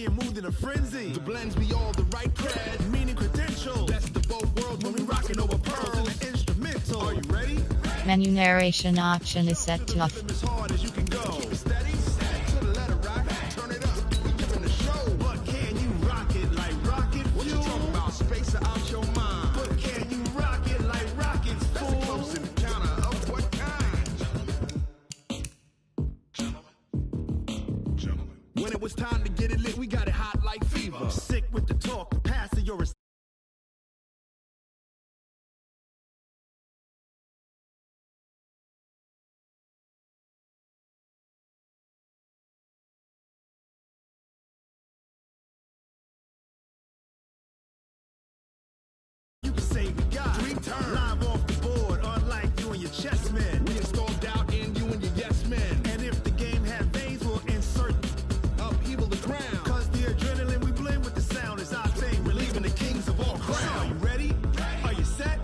Moved in a frenzy. The blends be all the right cred, meaning credential. Best of both worlds when we rockin' over pearls in the instrumental. Are you ready? Menu narration option is set to off. As hard as you can go. Keep it steady, to the letter right. Turn it up, we giving the show. But can you rock it like rocket fuel? What you talking about? Space out your mind. But can you rock it like rockets, fool? That's a close encounter of what kind? Gentlemen. When it was time to get it lit, we got it hot like fever. Sick with the talk, passing your you can say we got 3 turns live off the board, unlike you and your chess men. We installed doubt in you and your yes men. And if the game had veins, we'll insert upheaval the ground. Cause the adrenaline we blend with the sound is our thing, relieving the kings of all crowns. So are you ready? Are you set?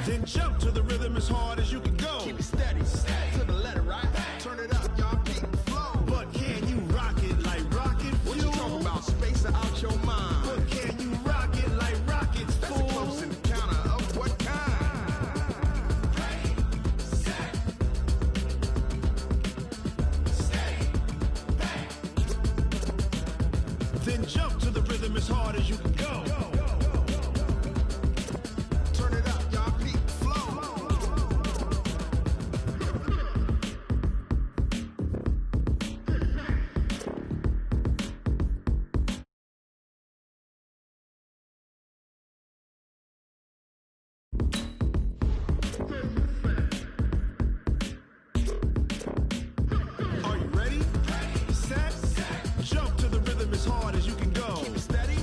Then jump to the rhythm as hard as you can go. Keep it steady, to the letter right. Turn it up, y'all keep the flow. But can you rock it like rocket fuel? What you talking about? Space out your mind. But can you rock it like rockets, fool? That's a close encounter of what kind? Then jump to the rhythm as hard as you can go. Turn it up, y'all keep the flow. Are you ready? Set. Jump to the rhythm as hard as you can go. Keep it steady,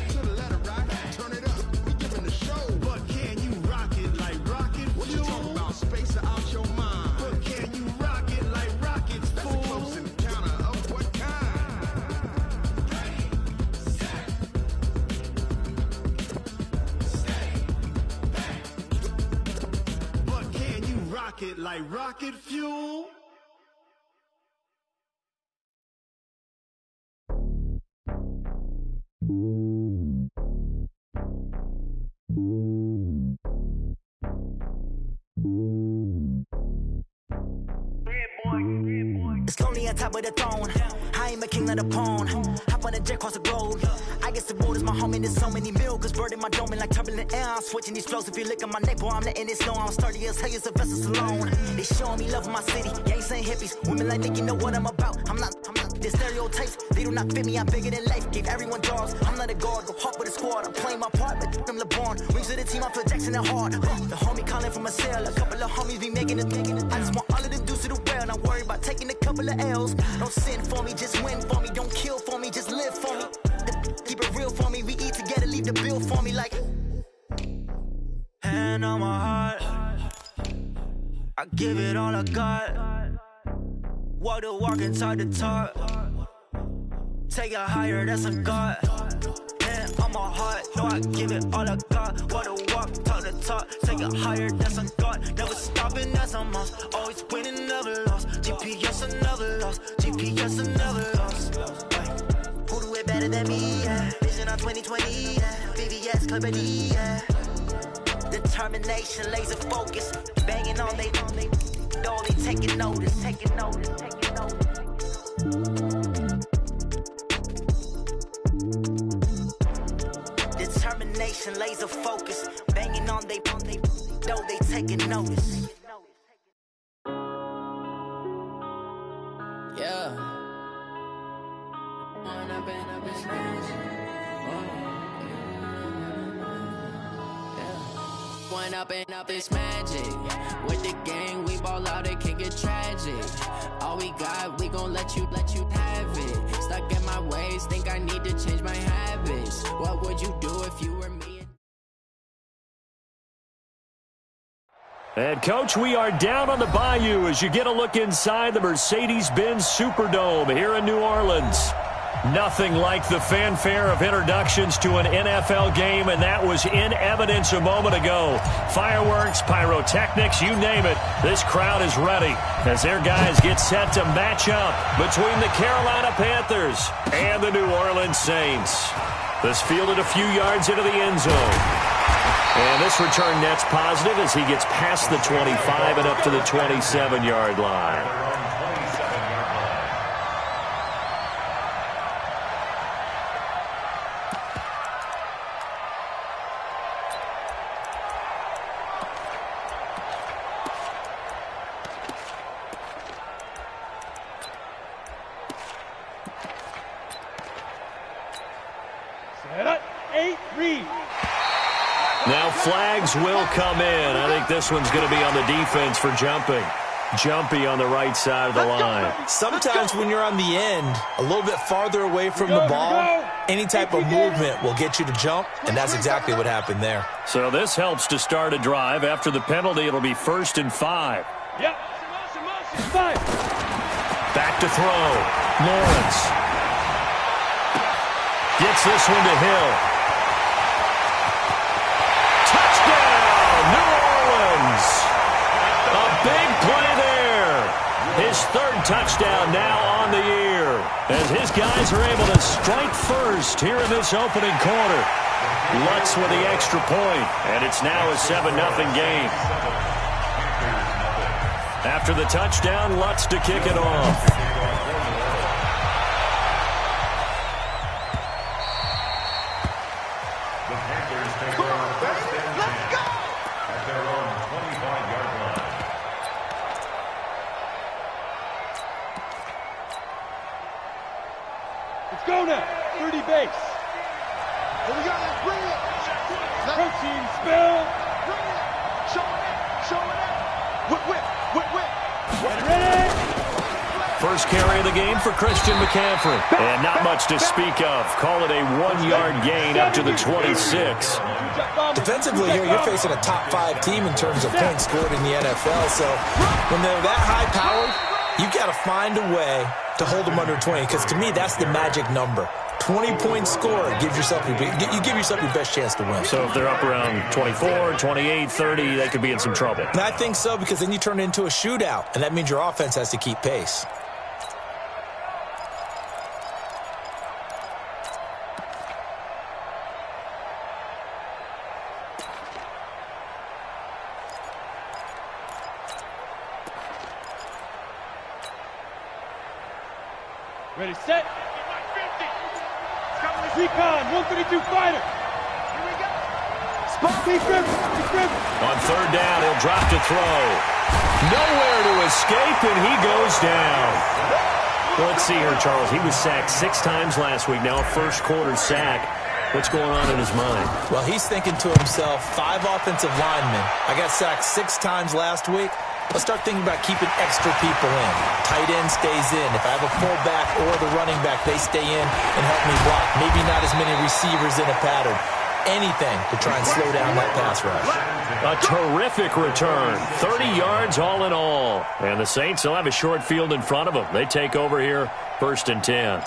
to the letter right. Turn it up, we giving the show. But can you rock it like rocket fuel? What you talking about? Space out your mind. But can you rock it like rockets, fool? That's a close encounter of what kind? But can you rock it like rocket fuel? It's lonely on top of the throne. I am a king of the pawn. Hop on a jet across the globe. I guess the world is my home and there's so many milk. Bird in my dome and like turbulent air. I'm switching these flows. If you look at my neck, boy, I'm letting it snow. I'm sturdy as hell as a vessel alone. They showing me love in my city. Gangs ain't hippies. Women like Nick, you know what I'm about. I'm not the stereotypes. They do not fit me. I'm bigger than life. Gave everyone jobs. I'm not a guard. Go hard with a squad. I'm playing my part, but them LeBron. Rings to the team. I feel Jackson and hard. The homie calling from a cell. A couple of homies be making it. I just want all of the dudes to the well. Not worry about taking a couple of L's. Don't sin for me, just win for me. Don't kill for me, just live for me. Keep it real for me. We eat together, leave the bill for me like. Hand on my heart, I give it all I got. Walk the walk and talk the talk. Take it higher, that's a God. Hand on my heart, no, I give it all I got. Walk the walk, talk the talk. Take it higher, that's a God. Never stopping, that's a must. Always winning, never lost. GPS, I never lost. GPS, I never lost. Who do it better than me? Yeah. Vision on 2020. Yeah. VVS, Clippity. Yeah. Determination, laser focus. Banging on they know they taking notice. Taking notice. Taking notice. Determination, laser focus. Banging on they know they taking notice. Yeah. One up and up is magic. With the gang, we ball out, it can get tragic. All we got, we gon' let you have it. Stuck in my ways, think I need to change my habits. What would you do if you were me? And, Coach, we are down on the bayou as you get a look inside the Mercedes-Benz Superdome here in New Orleans. Nothing like the fanfare of introductions to an NFL game, and that was in evidence a moment ago. Fireworks, pyrotechnics, you name it. This crowd is ready as their guys get set to match up between the Carolina Panthers and the New Orleans Saints. This fielded a few yards into the end zone. And this return net's positive as he gets past the 25 and up to the 27-yard line. Now flags will come in. I think this one's going to be on the defense for jumping. Jumpy on the right side of the line. Sometimes when you're on the end, a little bit farther away from the ball, any type of movement will get you to jump, and that's exactly what happened there. So this helps to start a drive. After the penalty, it'll be 1st and 5. Yep. Back to throw. Lawrence. Gets this one to Hill. New Orleans. A big play there. His 3rd touchdown now on the year as his guys are able to strike first here in this opening quarter. Lutz with the extra point, and it's now a 7-0 game. After the touchdown, Lutz to kick it off. Let's go now. 30 base. Here we go. Bring it. Protein spill. Bring it. Show it. Show it. Whip, whip. Whip, whip. Ready? First carry of the game for Christian McCaffrey. And not much to speak of. Call it a 1-yard gain up to the 26. Defensively here, you're facing a top 5 team in terms of points scored in the NFL. So when they're that high-powered, you've got to find a way to hold them under 20, because to me, that's the magic number. 20-point score, you give yourself your best chance to win. So if they're up around 24, 28, 30, they could be in some trouble. And I think so, because then you turn it into a shootout, and that means your offense has to keep pace. Ready, set. Recon, 132 fighter. Here we go. On 3rd down, he'll drop to throw. Nowhere to escape, and he goes down. Well, let's see here, Charles. He was sacked 6 times last week. Now a first-quarter sack. What's going on in his mind? Well, he's thinking to himself, 5 offensive linemen. I got sacked 6 times last week. Let's start thinking about keeping extra people in. Tight end stays in. If I have a fullback or the running back, they stay in and help me block. Maybe not as many receivers in a pattern. Anything to try and slow down that pass rush. A terrific return. 30 yards all in all. And the Saints will have a short field in front of them. They take over here, 1st and 10.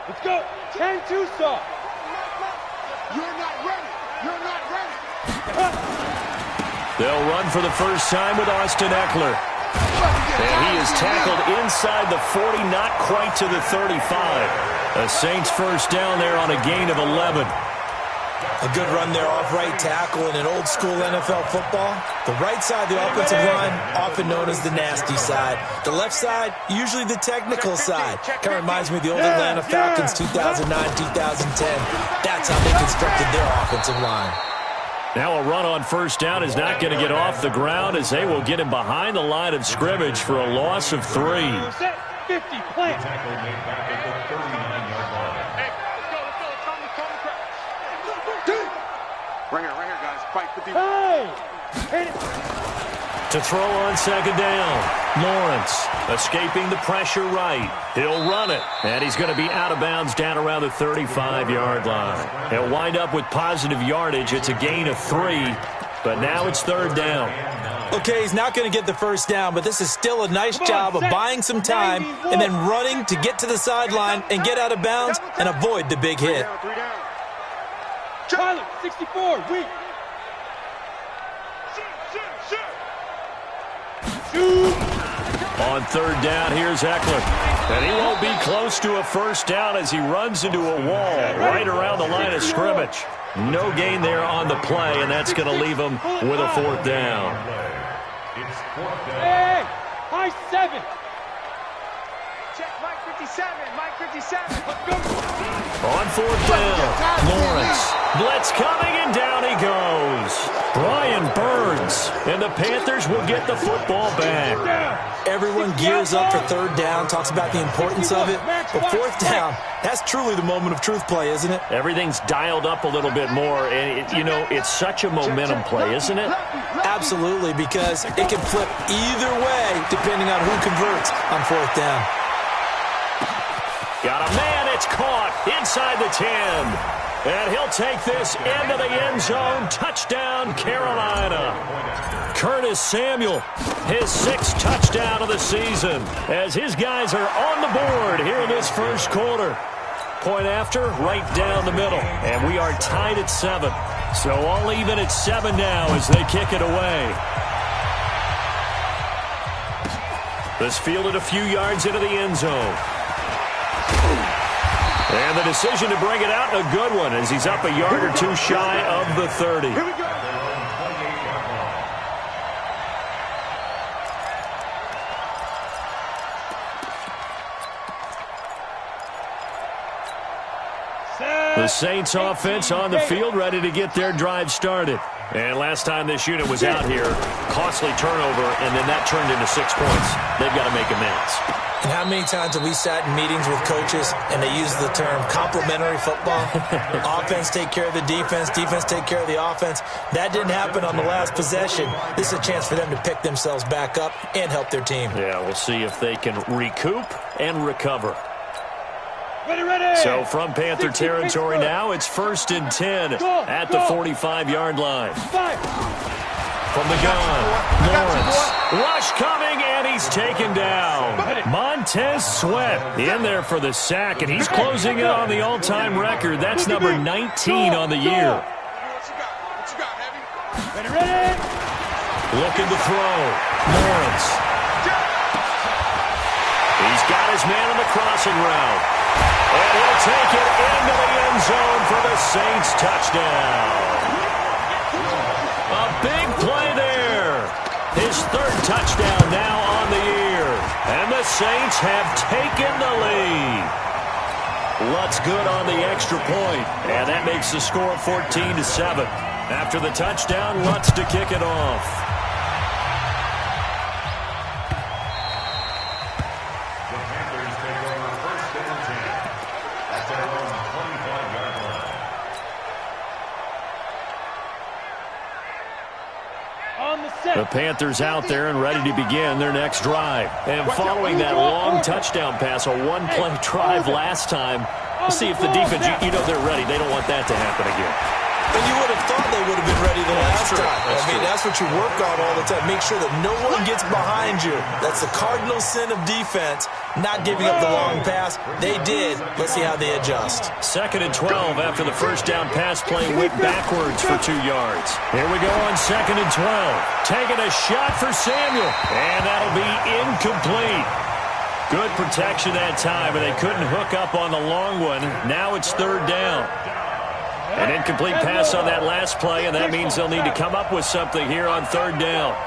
Let's go. 10-2 saw. You're not ready. You're not ready. They'll run for the first time with Austin Eckler. And he is tackled inside the 40, not quite to the 35. A Saints first down there on a gain of 11. A good run there off right tackle in an old-school NFL football. The right side of the offensive line, often known as the nasty side. The left side, usually the technical side. Kind of reminds me of the old Atlanta Falcons 2009, 2010. That's how they constructed their offensive line. Now a run on first down is not going to get off the ground as they will get him behind the line of scrimmage for a loss of 3. Set 50, plant. Right here, guys. Fight 50. Hey! Hit it. To throw on second down. Lawrence escaping the pressure right. He'll run it. And he's going to be out of bounds down around the 35-yard line. He'll wind up with positive yardage. It's a gain of 3. But now it's third down. Okay, he's not going to get the first down, but this is still a nice job of buying some time and then running to get to the sideline and get out of bounds and avoid the big hit. Tyler, 64, weak. On third down, here's Eckler. And he won't be close to a first down as he runs into a wall right around the line of scrimmage. No gain there on the play, and that's going to leave him with a fourth down. Hey, high 7. Check Mike 57, Mike 57. Let's go. On fourth down, Lawrence. Blitz coming, and down he goes. Brian Burns, and the Panthers will get the football back. Everyone gears up for third down, talks about the importance of it. But fourth down, that's truly the moment of truth play, isn't it? Everything's dialed up a little bit more, and, it's such a momentum play, isn't it? Absolutely, because it can flip either way depending on who converts on fourth down. Got a man, it's caught inside the 10. And he'll take this into the end zone. Touchdown, Carolina. Curtis Samuel, his 6th touchdown of the season, as his guys are on the board here in this first quarter. Point after, right down the middle. And we are tied at 7. So all even at 7 now as they kick it away. This fielded a few yards into the end zone. And the decision to bring it out, a good one, as he's up a yard or 2 shy of the 30. Here we go. The Saints offense on the field, ready to get their drive started. And last time this unit was out here, costly turnover, and then that turned into 6 points. They've got to make amends. And how many times have we sat in meetings with coaches and they use the term complementary football? Offense take care of the defense, defense take care of the offense. That didn't happen on the last possession. This is a chance for them to pick themselves back up and help their team. Yeah, we'll see if they can recoup and recover. Ready. So from Panther territory now, it's 1st and 10 at the 45-yard line. From the gun, Lawrence. Rush coming, and he's taken down. Montez Sweat in there for the sack, and he's closing in on the all-time record. That's number 19 on the year. What you got, Heavy? Ready. Looking to throw. Lawrence. He's got his man on the crossing route. And he'll take it into the end zone for the Saints touchdown. A big play there. His 3rd touchdown now on the year. And the Saints have taken the lead. Lutz good on the extra point. And that makes the score 14-7. After the touchdown, Lutz to kick it off. The Panthers out there and ready to begin their next drive. And following that long touchdown pass, a one-play drive last time, we'll see if the defense, you know they're ready. They don't want that to happen again. And you would have thought they would have been ready the last time. That's what you work on all the time. Make sure that no one gets behind you. That's the cardinal sin of defense, not giving up the long pass. They did. Let's see how they adjust. 2nd and 12 after the first down pass play went backwards for 2 yards. Here we go on 2nd and 12. Taking a shot for Samuel. And that'll be incomplete. Good protection that time, but they couldn't hook up on the long one. Now it's 3rd down. An incomplete pass on that last play, and that means they'll need to come up with something here on 3rd down.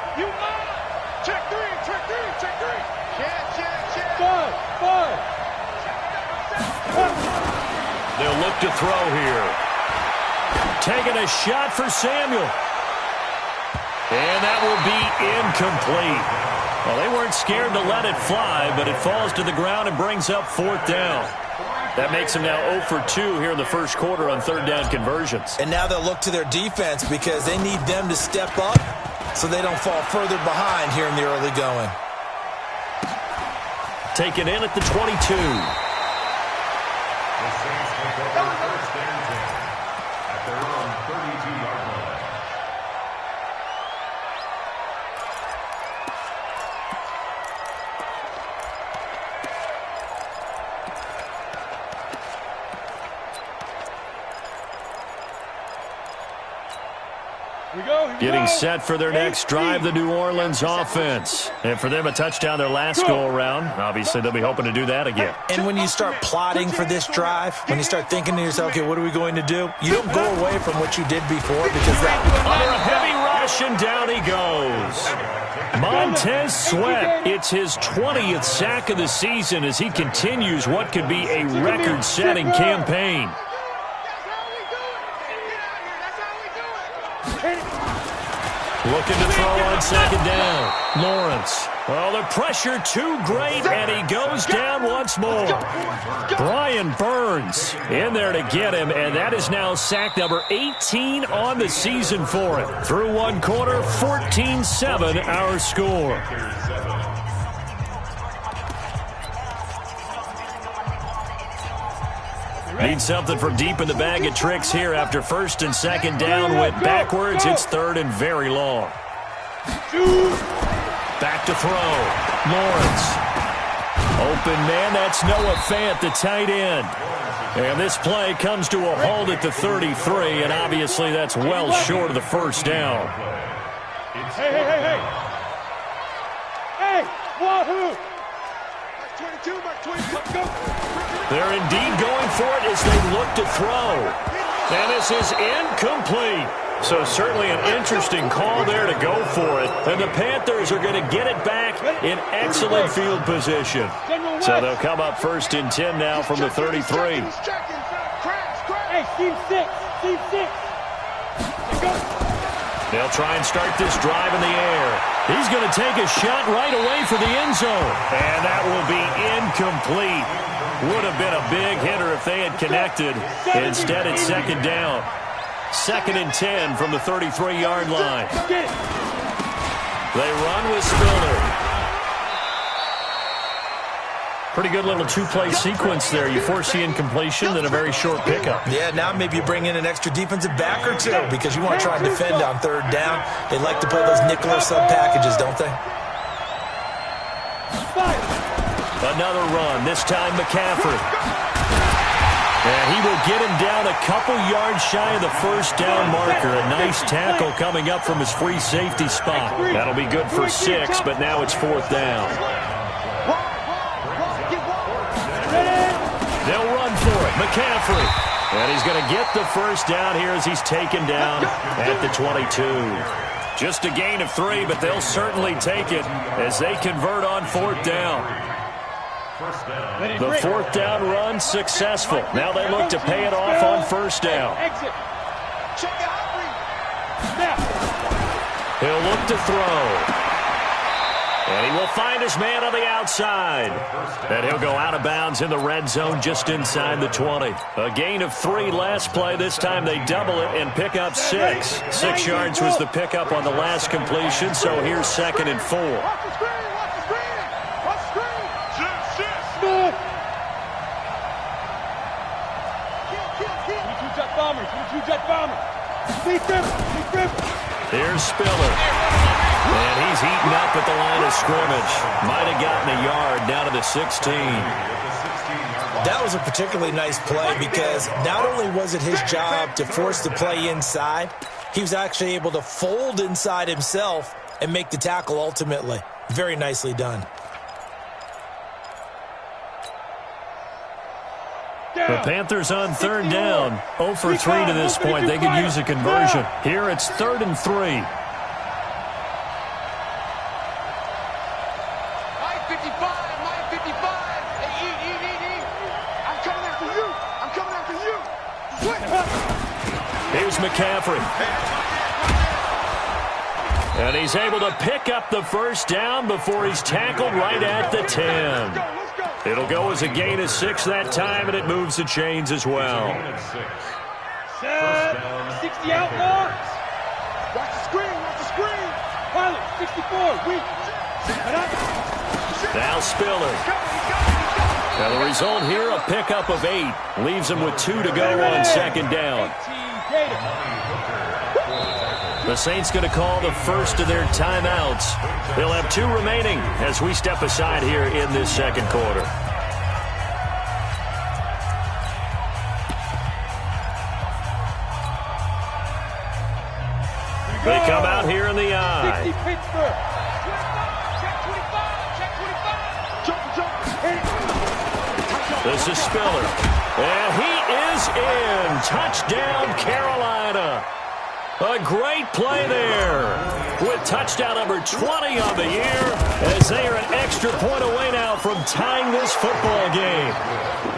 Check 3. Check. Five. They'll look to throw here. Taking a shot for Samuel. And that will be incomplete. Well, they weren't scared to let it fly, but it falls to the ground and brings up 4th down. That makes them now 0 for 2 here in the first quarter on 3rd down conversions. And now they'll look to their defense because they need them to step up so they don't fall further behind here in the early going. Taken in at the 22. At their own 32-yard line. Getting set for their next drive, the New Orleans offense. And for them, a touchdown their last go-around. Obviously, they'll be hoping to do that again. And when you start plotting for this drive, when you start thinking to yourself, okay, what are we going to do? You don't go away from what you did before because that... Under a heavy rush, and down he goes. Montez Sweat, it's his 20th sack of the season as he continues what could be a record-setting campaign. Looking to throw on second down. Lawrence. Well, the pressure too great, and he goes down once more. Brian Burns in there to get him, and that is now sack number 18 on the season for him. Through one quarter, 14-7 our score. Need something from deep in the bag of tricks here after first and second down went backwards. It's third and very long. Back to throw. Lawrence. Open man, that's Noah Fant, the tight end. And this play comes to a halt at the 33, and obviously that's well short of the first down. Hey! Hey, wahoo! Mark 22, Mark 22, let's go! They're indeed going for it as they look to throw. And this is incomplete. So certainly an interesting call there to go for it. And the Panthers are going to get it back in excellent field position. So they'll come up first and 10 now from the 33. Hey, team 6. They'll try and start this drive in the air. He's going to take a shot right away for the end zone. And that will be incomplete. Would have been a big hitter if they had connected. Instead, it's second down. Second and 10 from the 33-yard line. They run with Spiller. Pretty good little two-play sequence there. You force the incompletion, then a very short pickup. Yeah, now maybe you bring in an extra defensive back or two because you want to try and defend on third down. They like to play those nickel or sub packages, don't they? Another run, this time McCaffrey. And he will get him down a couple yards shy of the first down marker. A nice tackle coming up from his free safety spot. That'll be good for 6, but now it's fourth down. They'll run for it. McCaffrey. And he's going to get the first down here as he's taken down at the 22. Just a gain of 3, but they'll certainly take it as they convert on fourth down. The fourth down run successful. Now they look to pay it off on first down. He'll look to throw. And he will find his man on the outside. And he'll go out of bounds in the red zone just inside the 20. A gain of 3 last play. This time they double it and pick up 6. 6 yards was the pickup on the last completion, so here's second and 4. Here's Spiller. And he's heating up at the line of scrimmage. Might have gotten a yard down to the 16. That was a particularly nice play because not only was it his job to force the play inside, he was actually able to fold inside himself and make the tackle ultimately. Very nicely done. The Panthers on third down. 0 for 3 to this point. They could use a conversion. Here it's 3rd and 3. Here's McCaffrey. And he's able to pick up the first down before he's tackled right at the 10. It'll go as a gain of 6 that time, and it moves the chains as well. 60 out, Lawrence. Watch the screen, watch the screen. Pilot, 64, weak. Now Spiller. Now the result here, a pickup of 8. Leaves him with 2 to go on second down. The Saints going to call the first of their timeouts. They'll have 2 remaining as we step aside here in this second quarter. They come out here in the eye. This is Spiller. And he is in. Touchdown, Carolina. A great play there with touchdown number 20 on the year as they are an extra point away now from tying this football game.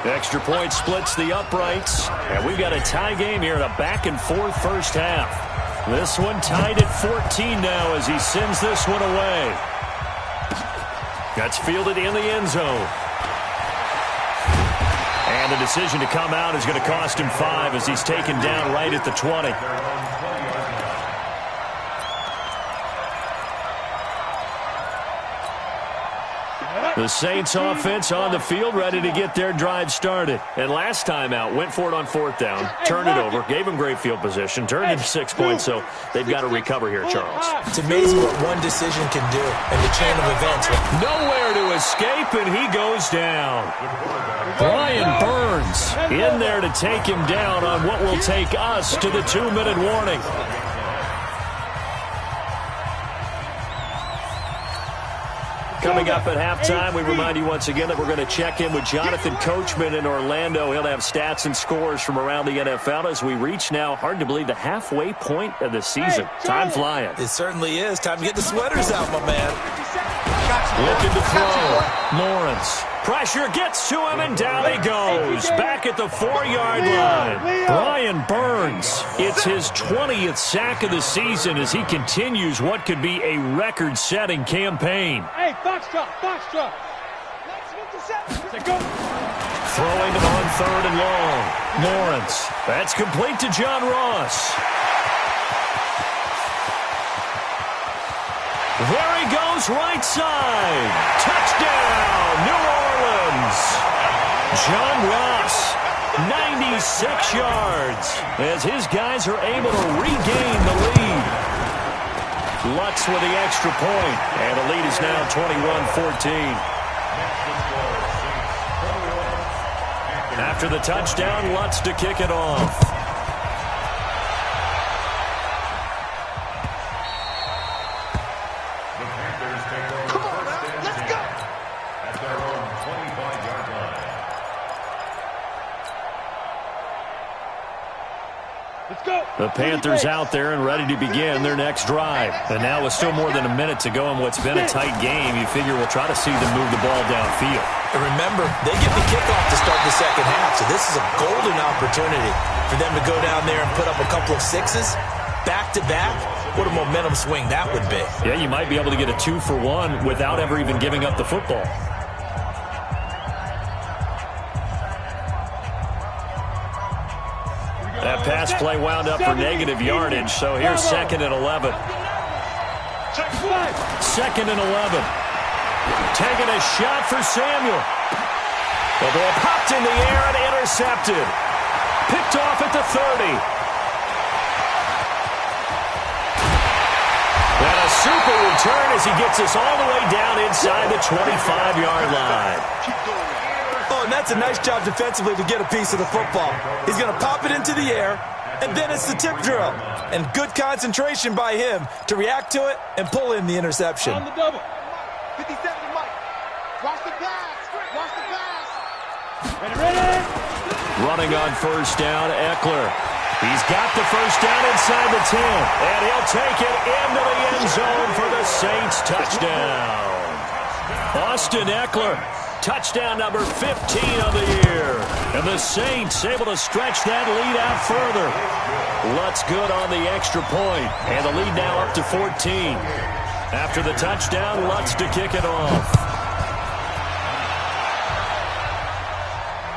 Extra point splits the uprights, and we've got a tie game here in a back-and-forth first half. This one tied at 14 now as he sends this one away. That's fielded in the end zone. And the decision to come out is going to cost him 5 as he's taken down right at the 20. The Saints offense on the field, ready to get their drive started. And last time out, went for it on 4th down, turned it over, gave them great field position, turned it to 6 points, so they've got to recover here, Charles. It's amazing what one decision can do in the chain of events. Nowhere to escape, and he goes down. Brian Burns in there to take him down on what will take us to the 2-minute warning. Coming up at halftime, we remind you once again that we're going to check in with Jonathan Coachman in Orlando. He'll have stats and scores from around the NFL as we reach now, hard to believe, the halfway point of the season. Time flying. It certainly is. Time to get the sweaters out, my man. Looking to throw. Lawrence. Pressure gets to him, and down he goes. Back at the 4-yard line. Brian Burns. It's his 20th sack of the season as he continues what could be a record-setting campaign. Hey, Foxtrot. Throwing on 3rd and long. Lawrence. That's complete to John Ross. There he goes, right side. Touchdown, New Orleans. John Ross, 96 yards, as his guys are able to regain the lead. Lutz with the extra point, and the lead is now 21-14. After the touchdown, Lutz to kick it off. The Panthers out there and ready to begin their next drive. And now with still more than a minute to go in what's been a tight game, you figure we'll try to see them move the ball downfield. And remember, they get the kickoff to start the second half, so this is a golden opportunity for them to go down there and put up a couple of 6s back-to-back. What a momentum swing that would be. Yeah, you might be able to get a 2-for-1 without ever even giving up the football. That pass play wound up for negative yardage, so here's 2nd and 11. 2nd and 11. Taking a shot for Samuel. The ball popped in the air and intercepted. Picked off at the 30. And a super return as he gets us all the way down inside the 25-yard line. Oh, and that's a nice job defensively to get a piece of the football. He's going to pop it into the air, and then it's the tip drill. And good concentration by him to react to it and pull in the interception. On the double. 57, Mike. Watch the pass. Watch the pass. Ready. Running on first down, Eckler. He's got the first down inside the 10, and he'll take it into the end zone for the Saints touchdown. Austin Eckler. Touchdown number 15 of the year. And the Saints able to stretch that lead out further. Lutz good on the extra point. And the lead now up to 14. After the touchdown, Lutz to kick it off. Let's go.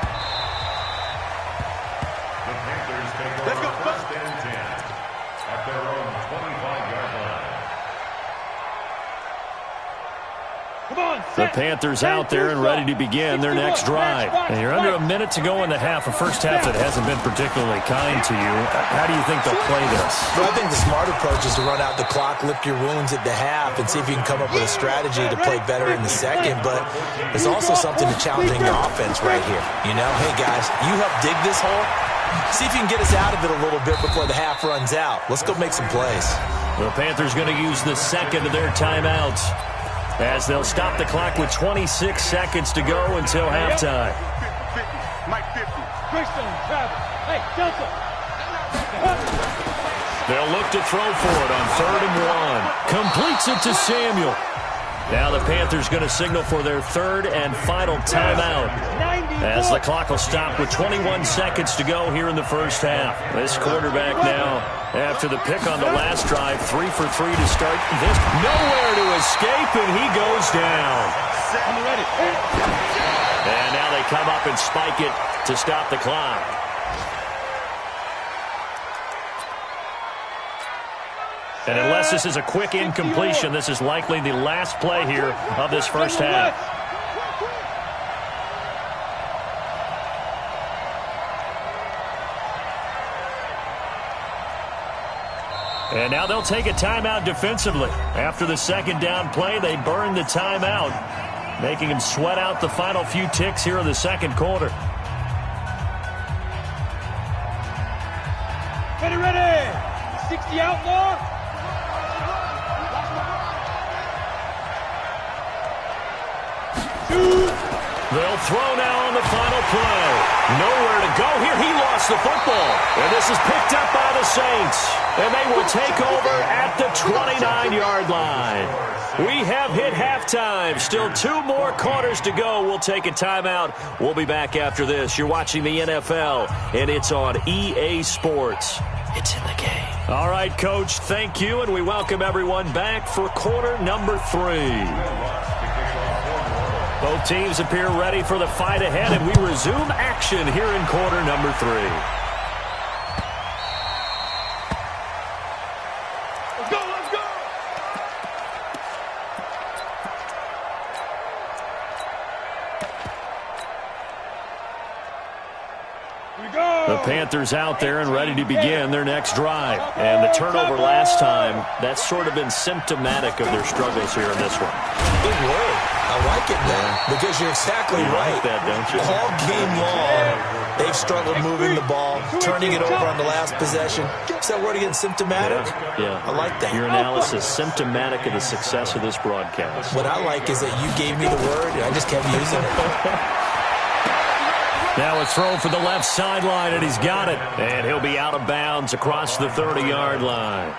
The Panthers out there and ready to begin their next drive. And you're under a minute to go in the half, a first half that hasn't been particularly kind to you. How do you think they'll play this? Well, I think the smart approach is to run out the clock, lick your wounds at the half, and see if you can come up with a strategy to play better in the second. But there's also something to challenging the offense right here. You know, hey, guys, you help dig this hole. See if you can get us out of it a little bit before the half runs out. Let's go make some plays. The Panthers going to use the second of their timeouts as they'll stop the clock with 26 seconds to go until halftime. 50, Mike 50. Hey, Delta. They'll look to throw for it on 3rd and 1. Completes it to Samuel. Now the Panthers going to signal for their third and final timeout as the clock will stop with 21 seconds to go here in the first half. This quarterback now, after the pick on the last drive, 3 for 3 to start this. Nowhere to escape, and he goes down. And now they come up and spike it to stop the clock. And unless this is a quick incompletion, this is likely the last play here of this first half. And now they'll take a timeout defensively. After the second down play, they burn the timeout, making them sweat out the final few ticks here in the second quarter. Ready. 60 outlaw. They'll throw now on the final play. Nowhere to go here. He lost the football. And this is picked up by the Saints. And they will take over at the 29-yard line. We have hit halftime. Still 2 more quarters to go. We'll take a timeout. We'll be back after this. You're watching the NFL, and it's on EA Sports. It's in the game. All right, Coach, thank you, and we welcome everyone back for quarter number 3. Both teams appear ready for the fight ahead, and we resume action here in quarter number 3. Let's go, let's go! The Panthers out there and ready to begin their next drive. And the turnover last time, that's sort of been symptomatic of their struggles here in this one. Big word. I like it now because you're exactly right. Like that, don't you? All game long, they've struggled moving the ball, turning it over on the last possession. Is that word again, symptomatic? Yeah. I like that. Your analysis, symptomatic of the success of this broadcast. What I like is that you gave me the word, and I just kept using it. Now a throw for the left sideline, and he's got it. And he'll be out of bounds across the 30-yard line.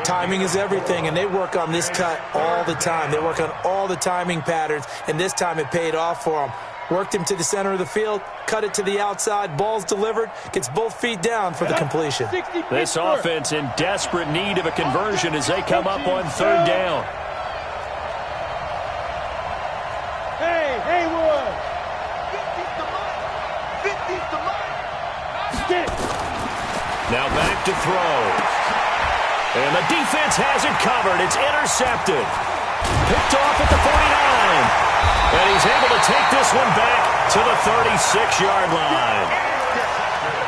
Timing is everything, and they work on this cut all the time. They work on all the timing patterns, and this time it paid off for them. Worked him to the center of the field, cut it to the outside, ball's delivered, gets both feet down for the completion. This offense in desperate need of a conversion as they come up on 3rd down. Hey, Haywood! 50's the money! 50's the money! Now back to throw. And the defense has it covered. It's intercepted. Picked off at the 49. And he's able to take this one back to the 36-yard line.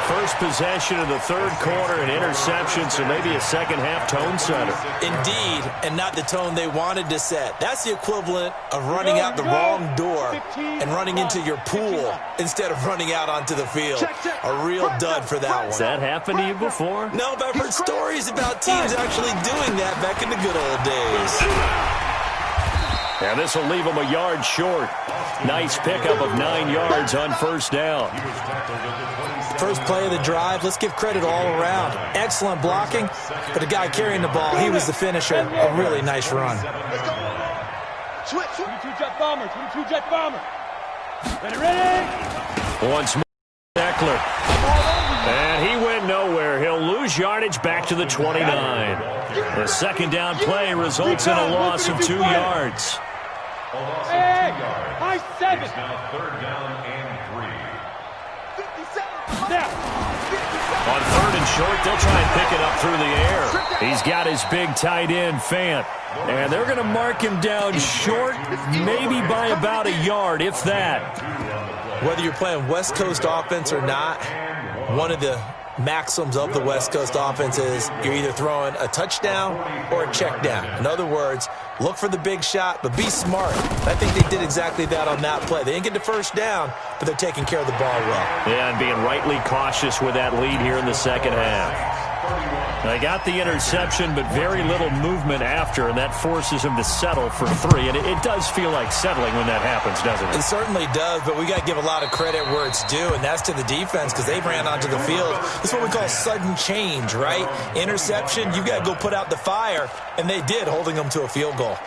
First possession of the third quarter, an interception, so maybe a second-half tone setter. Indeed, and not the tone they wanted to set. That's the equivalent of running out the wrong door and running into your pool instead of running out onto the field. A real dud for that one. Has that happened to you before? No, but I've heard stories about teams actually doing that back in the good old days. And this will leave them a yard short. Nice pickup of 9 yards on first down. First play of the drive, let's give credit all around. Excellent blocking, but the guy carrying the ball, he was the finisher. A really nice run. Switch. 22 jet bomber, 22 jet bomber. Ready? Once more, Eckler. And he went nowhere. He'll lose yardage back to the 29. The second down play results in a loss of 2 yards. Hey, high 7. Now 3rd down and 3. Now. On 3rd and short, they'll try and pick it up through the air. He's got his big tight end, Fant. And they're going to mark him down short, maybe by about a yard, if that. Whether you're playing West Coast offense or not, one of the maxims of the West Coast offense is you're either throwing a touchdown or a check down. In other words, look for the big shot, but be smart. I think they did exactly that on that play. They didn't get the first down, but they're taking care of the ball well. Yeah, and being rightly cautious with that lead here in the second half. They got the interception, but very little movement after, and that forces them to settle for 3. And it does feel like settling when that happens, doesn't it? It certainly does, but we got to give a lot of credit where it's due, and that's to the defense because they ran onto the field. This is what we call sudden change, right? Interception, you got to go put out the fire, and they did, holding them to a field goal.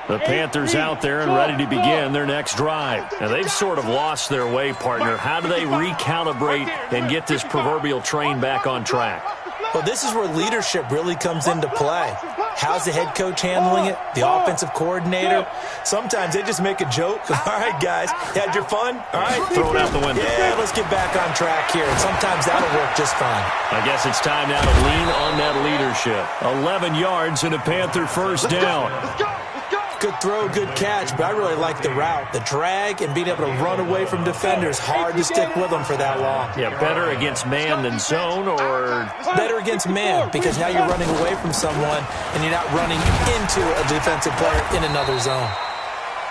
The Panthers out there and ready to begin their next drive. Now, they've sort of lost their way, partner. How do they recalibrate and get this proverbial train back on track? Well, this is where leadership really comes into play. How's the head coach handling it? The offensive coordinator? Sometimes they just make a joke. All right, guys, had your fun? All right. Throw it out the window. Yeah, let's get back on track here. And sometimes that'll work just fine. I guess it's time now to lean on that leadership. 11 yards and a Panther first down. Good throw, good catch, but I really like the route. The drag and being able to run away from defenders, hard to stick with them for that long. Yeah, better against man than zone, or? Better against man, because now you're running away from someone and you're not running into a defensive player in another zone.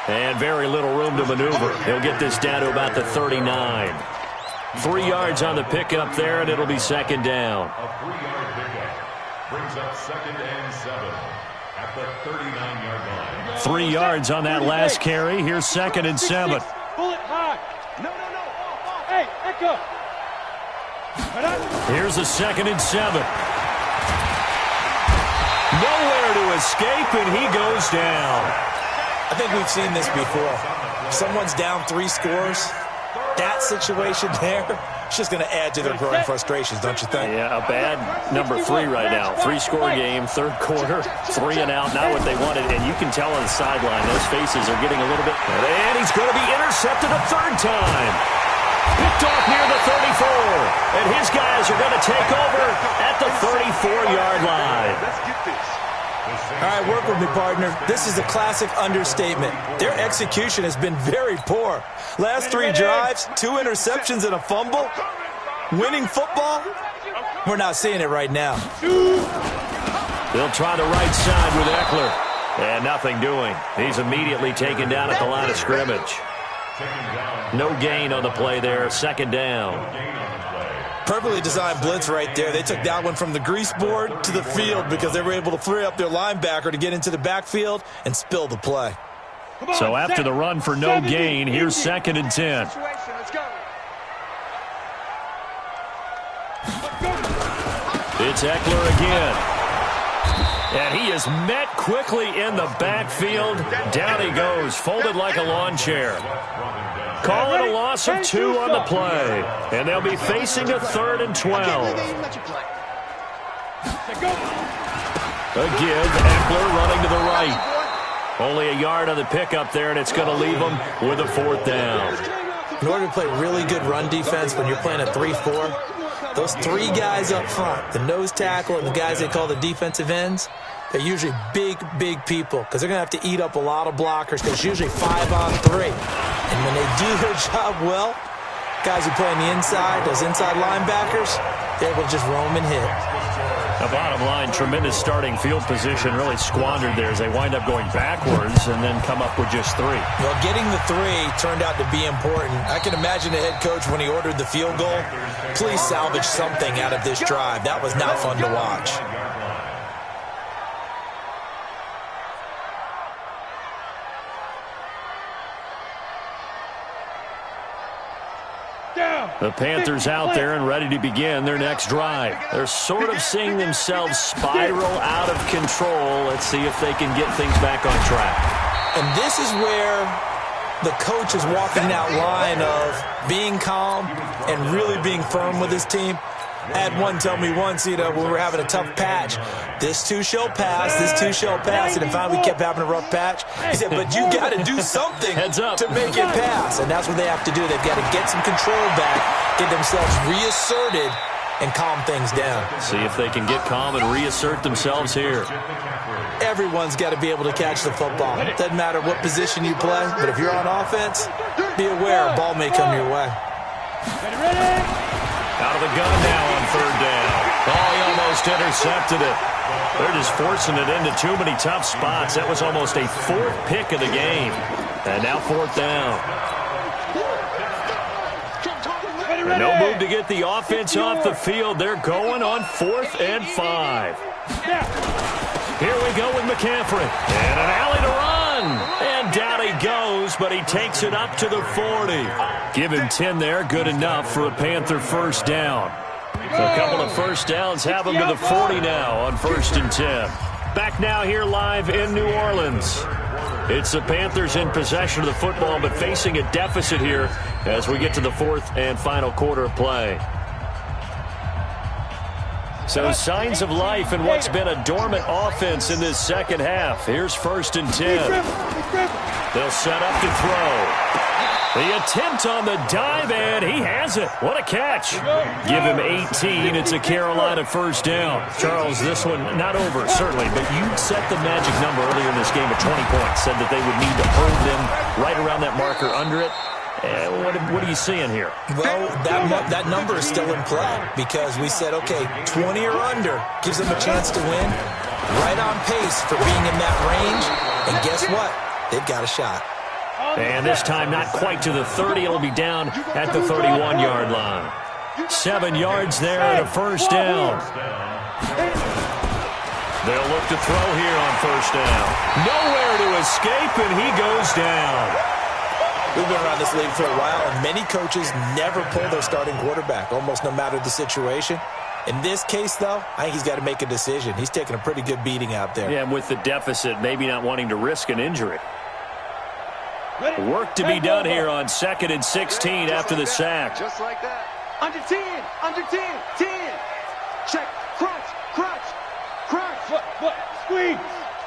And very little room to maneuver. He'll get this down to about the 39. 3 yards on the pickup there, and it'll be second down. A 3-yard pickup brings up 2nd and 7 at the 39-yard line. 3 yards on that last carry. Here's 2nd and 7. Pull it high. No. Hey, Echo. Here's a 2nd and 7. Nowhere to escape, and he goes down. I think we've seen this before. Someone's down 3 scores. That situation there, it's just going to add to their growing frustrations, don't you think? Yeah, a bad number 3 right now. 3-score game, third quarter, 3 and out, not what they wanted. And you can tell on the sideline, those faces are getting a little bit. And he's going to be intercepted a third time. Picked off near the 34. And his guys are going to take over at the 34-yard line. Let's get this. All right, work with me, partner. This is a classic understatement. Their execution has been very poor. Last 3 drives, 2 interceptions and a fumble. Winning football? We're not seeing it right now. They'll try the right side with Eckler. And nothing doing. He's immediately taken down at the line of scrimmage. No gain on the play there. Second down. Perfectly designed blitz right there. They took that one from the grease board to the field because they were able to free up their linebacker to get into the backfield and spill the play. So after the run for no gain, here's 2nd and 10. It's Eckler again. And he is met quickly in the backfield. Down he goes, folded like a lawn chair. Calling a loss of 2 on the play. And they'll be facing a 3rd and 12. A give, Eckler running to the right. Only a yard on the pickup there, and it's going to leave them with a 4th down. In order to play really good run defense when you're playing a 3-4, those 3 guys up front, the nose tackle and the guys they call the defensive ends, they're usually big people because they're going to have to eat up a lot of blockers because it's usually 5 on 3. And when they do their job well, guys who play on the inside, those inside linebackers, they're able to just roam and hit. The bottom line, tremendous starting field position, really squandered there as they wind up going backwards and then come up with just 3. Well, getting the 3 turned out to be important. I can imagine the head coach when he ordered the field goal, please salvage something out of this drive. That was not fun to watch. The Panthers out there and ready to begin their next drive. They're sort of seeing themselves spiral out of control. Let's see if they can get things back on track. And this is where the coach is walking that line of being calm and really being firm with his team. I had one tell me once, when we were having a tough patch, this too shall pass, this too shall pass, and then finally we kept having a rough patch. He said, but you got to do something to make it pass, and that's what they have to do. They've got to get some control back, get themselves reasserted, and calm things down. See if they can get calm and reassert themselves here. Everyone's got to be able to catch the football. It doesn't matter what position you play, but if you're on offense, be aware a ball may come your way. Out of the gun now on third down. Oh, he almost intercepted it. They're just forcing it into too many tough spots. That was almost a fourth pick of the game. And now fourth down. And no move to get the offense off the field. They're going on 4th and 5. Here we go with McCaffrey. And an alley to run. And down he goes, but he takes it up to the 40. Give him 10 there. Good enough for a Panther first down. So a couple of first downs have him to the 40 now on 1st and 10. Back now here live in New Orleans. It's the Panthers in possession of the football, but facing a deficit here as we get to the 4th and final quarter of play. So signs of life in what's been a dormant offense in this second half. Here's 1st and 10. They'll set up to throw. The attempt on the dive, and he has it. What a catch. Give him 18. It's a Carolina first down. Charles, this one not over, certainly, but you set the magic number earlier in this game at 20 points. Said that they would need to hold them right around that marker under it. What are you seeing here? Well, that number is still in play because we said, okay, 20 or under gives them a chance to win. Right on pace for being in that range. And guess what? They've got a shot. And this time not quite to the 30. It'll be down at the 31-yard line. 7 yards there and a first down. They'll look to throw here on first down. Nowhere to escape, and he goes down. We've been around this league for a while, and many coaches never pull their starting quarterback, almost no matter the situation. In this case, though, I think he's got to make a decision. He's taking a pretty good beating out there. Yeah, and with the deficit, maybe not wanting to risk an injury. Work to be done here on 2nd and 16 after the sack. Just like that. Under 10, under 10, 10. Check, crunch, crunch, crunch. What? Squeeze.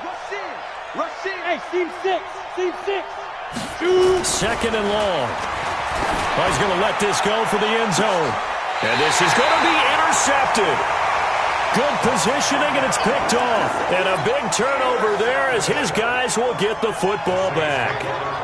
Rush in, rush in. Hey, seam 6, seam 6. 2nd and long. Oh, he's going to let this go for the end zone. And this is going to be intercepted. Good positioning, and it's picked off. And a big turnover there as his guys will get the football back.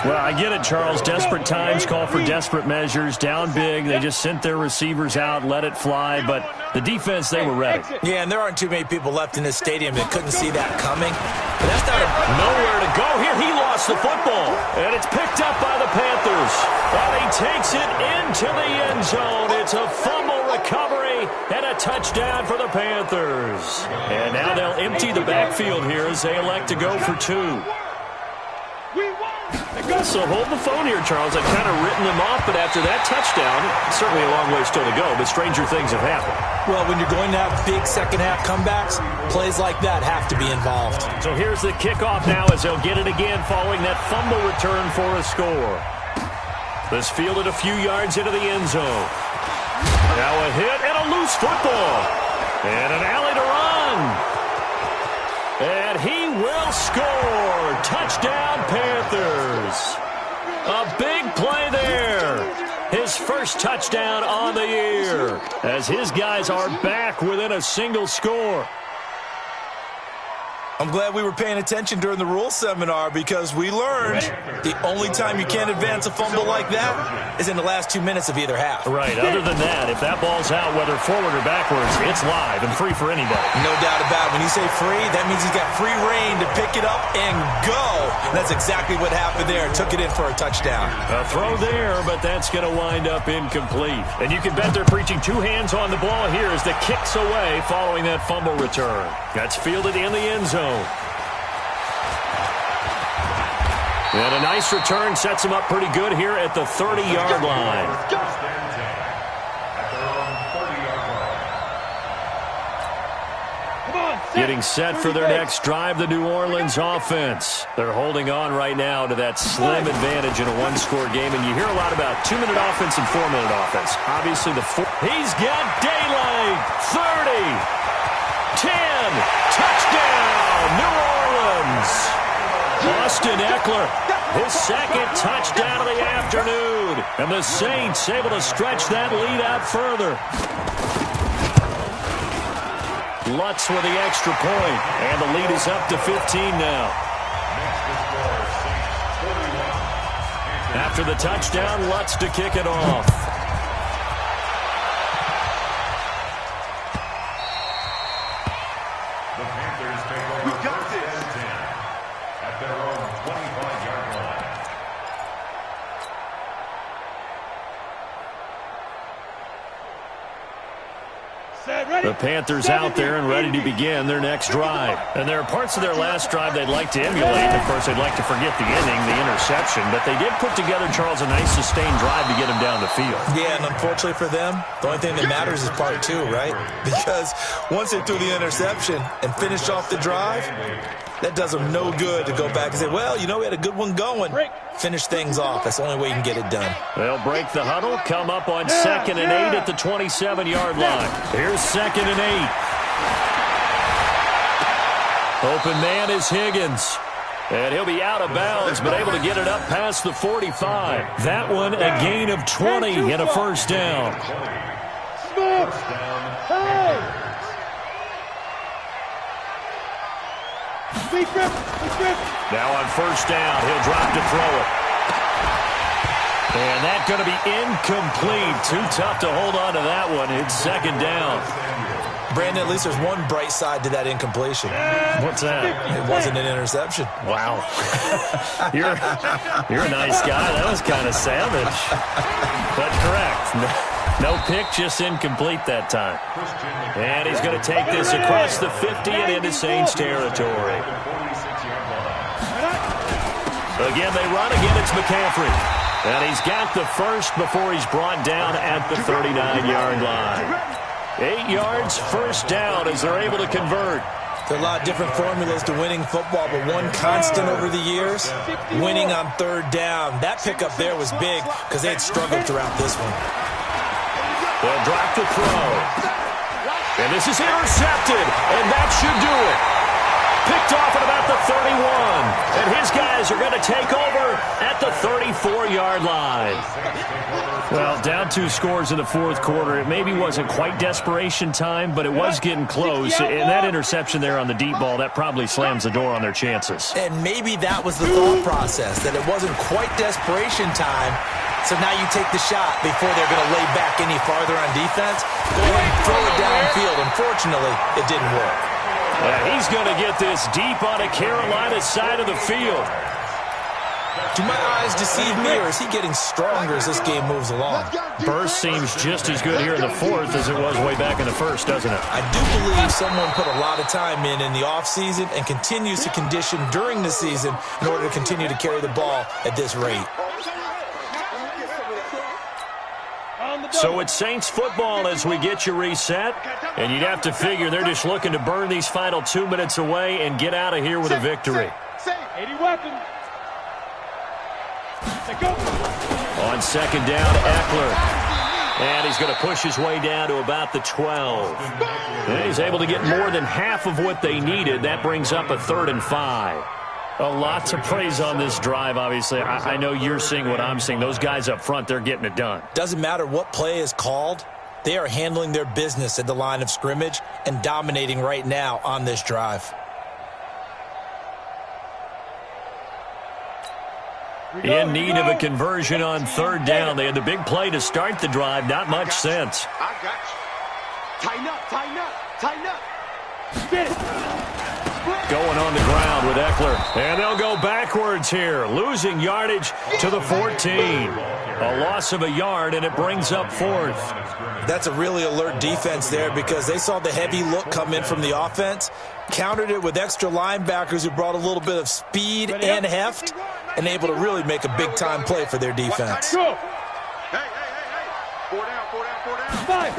Well, I get it, Charles. Desperate times call for desperate measures. Down big, they just sent their receivers out, let it fly. But the defense, they were ready. Yeah, and there aren't too many people left in this stadium that couldn't see that coming. But that's not nowhere to go here. He lost the football, and it's picked up by the Panthers. And he takes it into the end zone. It's a fumble recovery and a touchdown for the Panthers. And now they'll empty the backfield here as they elect to go for 2. So hold the phone here, Charles. I've kind of written them off, but after that touchdown, certainly a long way still to go, but stranger things have happened. Well, when you're going to have big second-half comebacks, plays like that have to be involved. So here's the kickoff now as they'll get it again following that fumble return for a score. This fielded a few yards into the end zone. Now a hit and a loose football. And an alley to run. And he will score. Touchdown, Panthers. A big play there. His first touchdown on the year as his guys are back within a single score. I'm glad we were paying attention during the rules seminar because we learned the only time you can't advance a fumble like that is in the last 2 minutes of either half. Right. Other than that, if that ball's out, whether forward or backwards, it's live and free for anybody. No doubt about it. When you say free, that means he's got free reign to pick it up and go. And that's exactly what happened there. Took it in for a touchdown. A throw there, but that's going to wind up incomplete. And you can bet they're preaching 2 hands on the ball here as the kick's away following that fumble return. That's fielded in the end zone. And a nice return sets him up pretty good here at the 30-yard line. Come on, Getting set for their next drive, the New Orleans offense. They're holding on right now to that slim advantage in a one-score game, and you hear a lot about 2-minute offense and 4-minute offense. Obviously, he's got daylight. 30, 10, touchdown, New Orleans. Austin Eckler, his second touchdown of the afternoon, and the Saints able to stretch that lead out further. Lutz with the extra point, and the lead is up to 15 now. After the touchdown, Lutz to kick it off. The Panthers take over first and 10 at their own 25-yard line. The Panthers out there and ready to begin their next drive. And there are parts of their last drive they'd like to emulate. And of course, they'd like to forget the inning, the interception. But they did put together, Charles, a nice sustained drive to get him down the field. Yeah, and unfortunately for them, the only thing that matters is part two, right? Because once they threw the interception and finished off the drive, that does them no good to go back and say, well, you know, we had a good one going. Finish things off. That's the only way you can get it done. They'll break the huddle, come up on 2nd and 8 at the 27-yard line. Here's 2nd and 8. Open man is Higgins. And he'll be out of bounds, but able to get it up past the 45. That one, a gain of 20 and a first down. Now on first down, he'll drop to throw it. And that's going to be incomplete. Too tough to hold on to that one. It's 2nd down. Brandon, at least there's one bright side to that incompletion. What's that? It wasn't an interception. Wow. You're a nice guy. That was kind of savage. But correct. No pick, just incomplete that time. And he's going to take this across the 50 and into Saints territory. Again, they run. Again, it's McCaffrey. And he's got the first before he's brought down at the 39-yard line. 8 yards, first down as they're able to convert. There are a lot of different formulas to winning football, but one constant over the years, winning on 3rd down. That pickup there was big because they had struggled throughout this one. They'll drop to throw. And this is intercepted, and that should do it. Picked off at about the 31. And his guys are going to take over at the 34-yard line. Well, down 2 scores in the 4th quarter. It maybe wasn't quite desperation time, but it was getting close. And that interception there on the deep ball, that probably slams the door on their chances. And maybe that was the thought process, that it wasn't quite desperation time. So now you take the shot before they're going to lay back any farther on defense. Go ahead and throw it downfield. Unfortunately, it didn't work. He's going to get this deep on a Carolina side of the field. Do my eyes deceive me, or is he getting stronger as this game moves along? Burst seems just as good here in the 4th as it was way back in the 1st, doesn't it? I do believe someone put a lot of time in the offseason and continues to condition during the season in order to continue to carry the ball at this rate. So it's Saints football as we get you reset. And you'd have to figure they're just looking to burn these final 2 minutes away and get out of here with a victory. 80 weapons. On 2nd down, Eckler. And he's going to push his way down to about the 12. And he's able to get more than half of what they needed. That brings up a 3rd and 5. A lot to praise on this drive, obviously. I know you're seeing what I'm seeing. Those guys up front, they're getting it done. Doesn't matter what play is called. They are handling their business at the line of scrimmage and dominating right now on this drive. In need of a conversion on 3rd down. They had the big play to start the drive. Not much sense. I got you. Tighten up, tighten up, tighten up. Spin it. Going on the ground with Eckler. And they'll go backwards here. Losing yardage to the 14. A loss of a yard, and it brings up 4th. That's a really alert defense there because they saw the heavy look come in from the offense, countered it with extra linebackers who brought a little bit of speed and heft, and able to really make a big-time play for their defense. Hey. 4 down. 5.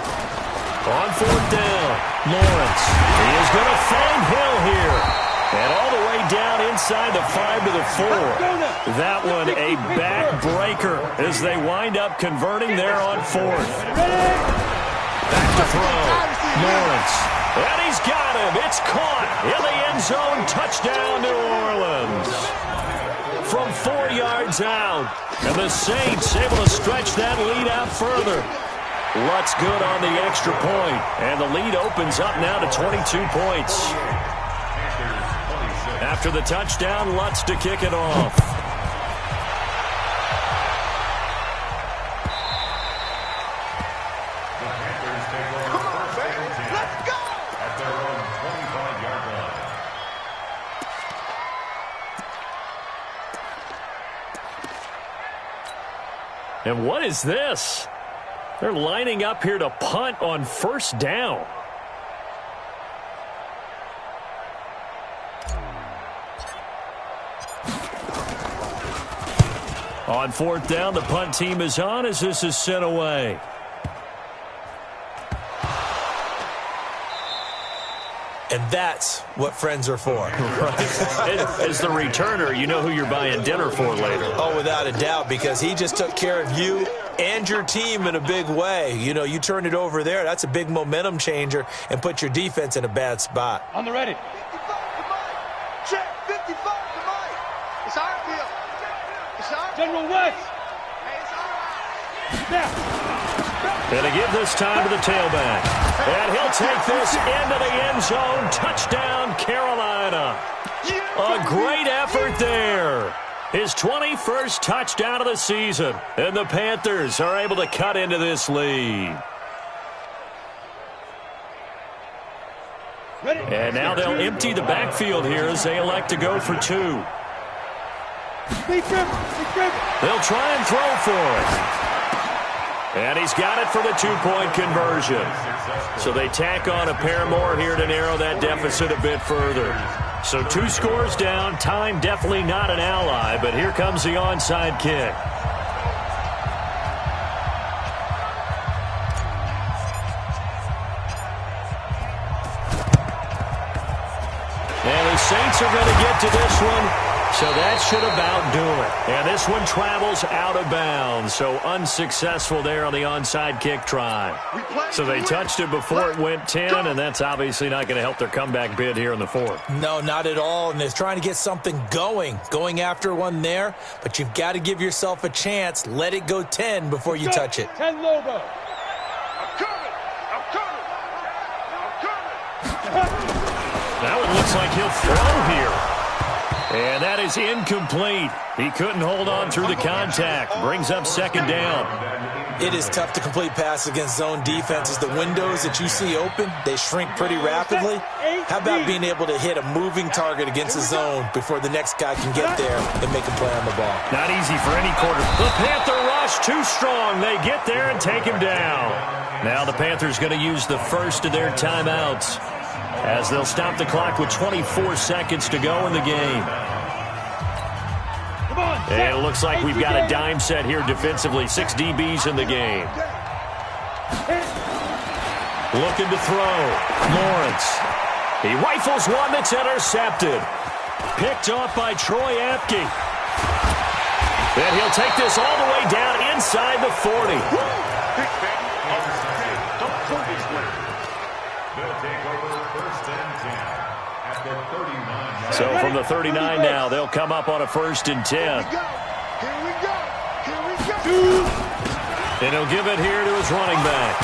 On fourth down, Lawrence. He is going to find Hill here. And all the way down inside the 5 to the 4. That one a backbreaker as they wind up converting there on fourth. Back to throw. Lawrence. And he's got him. It's caught in the end zone. Touchdown, New Orleans. From 4 yards out. And the Saints able to stretch that lead out further. Lutz good on the extra point. And the lead opens up now to 22 points. After the touchdown, Lutz to kick it off. And what is this? They're lining up here to punt on first down. On fourth down, the punt team is on as this is sent away. And that's what friends are for. Right. As the returner, you know who you're buying dinner for later. Oh, without a doubt, because he just took care of you and your team in a big way. You know, you turn it over there, that's a big momentum changer and put your defense in a bad spot. On the ready. 55 to Mike. Check, 55 to Mike. It's our deal. It's our General West. Hey, it's all right. Now. And to give this time to the tailback. And he'll take this into the end zone. Touchdown, Carolina. A great effort there. His 21st touchdown of the season. And the Panthers are able to cut into this lead. And now they'll empty the backfield here as they elect to go for 2. They'll try and throw for it. And he's got it for the 2-point conversion. So they tack on a pair more here to narrow that deficit a bit further. So 2 scores down. Time definitely not an ally, but here comes the onside kick. And the Saints are going to get to this one. So that should about do it. And this one travels out of bounds. So unsuccessful there on the onside kick try. So they touched it before it went 10, and that's obviously not going to help their comeback bid here in the 4th. No, not at all. And they're trying to get something going after one there. But you've got to give yourself a chance. Let it go 10 before you touch it. 10 logo. I'm coming. That one looks like he'll throw here. And that is incomplete. He couldn't hold on through the contact. Brings up second down. It is tough to complete passes against zone defenses. The windows that you see open, they shrink pretty rapidly. How about being able to hit a moving target against the zone before the next guy can get there and make a play on the ball? Not easy for any quarter. The Panther rush too strong. They get there and take him down. Now the Panthers going to use the first of their timeouts, as they'll stop the clock with 24 seconds to go in the game. And it looks like we've got a dime set here defensively. 6 DBs in the game. Looking to throw. Lawrence. He rifles one that's intercepted. Picked off by Troy Apke. And he'll take this all the way down inside the 40. So from the 39 now, they'll come up on a 1st and 10. Here we go. And he'll give it here to his running back.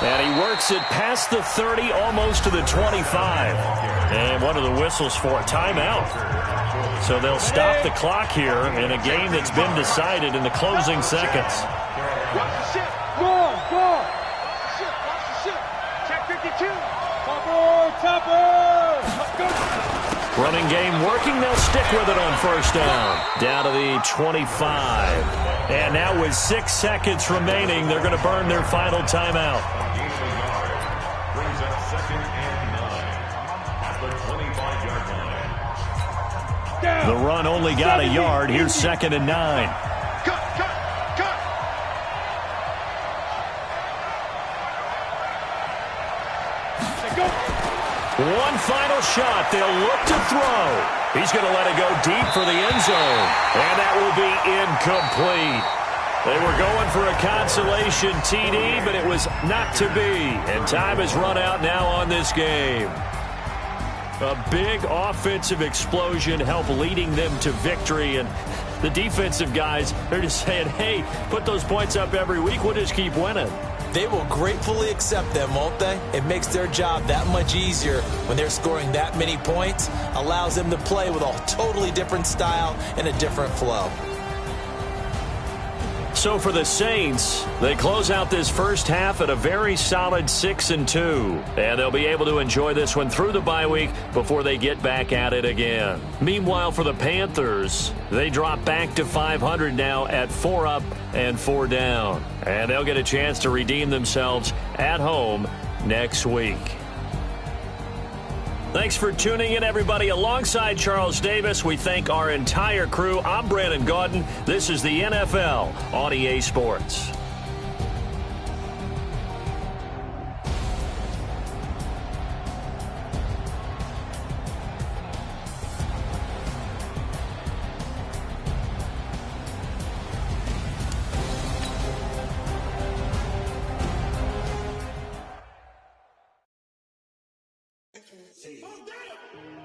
And he works it past the 30, almost to the 25. And one of the whistles for a timeout. So they'll stop the clock here in a game that's been decided in the closing seconds. Watch the ship. Go on. Watch the ship. Check 52. Topper. Running game working. They'll stick with it on first down. Down to the 25. And now with 6 seconds remaining, they're going to burn their final timeout. Brings up 2nd and 9 at the 25-yard line. The run only got a yard. Here's 2nd and 9. Cut. go. One final shot. They'll look to throw. He's going to let it go deep for the end zone. And that will be incomplete. They were going for a consolation TD, but it was not to be. And time has run out now on this game. A big offensive explosion helped leading them to victory. And the defensive guys, they're just saying, hey, put those points up every week. We'll just keep winning. They will gratefully accept them, won't they? It makes their job that much easier when they're scoring that many points. Allows them to play with a totally different style and a different flow. So for the Saints, they close out this first half at a very solid 6-2. And they'll be able to enjoy this one through the bye week before they get back at it again. Meanwhile, for the Panthers, they drop back to 500 now at 4 up and 4 down. And they'll get a chance to redeem themselves at home next week. Thanks for tuning in, everybody. Alongside Charles Davis, we thank our entire crew. I'm Brandon Gaudin. This is the NFL on EA Sports. Oh, damn!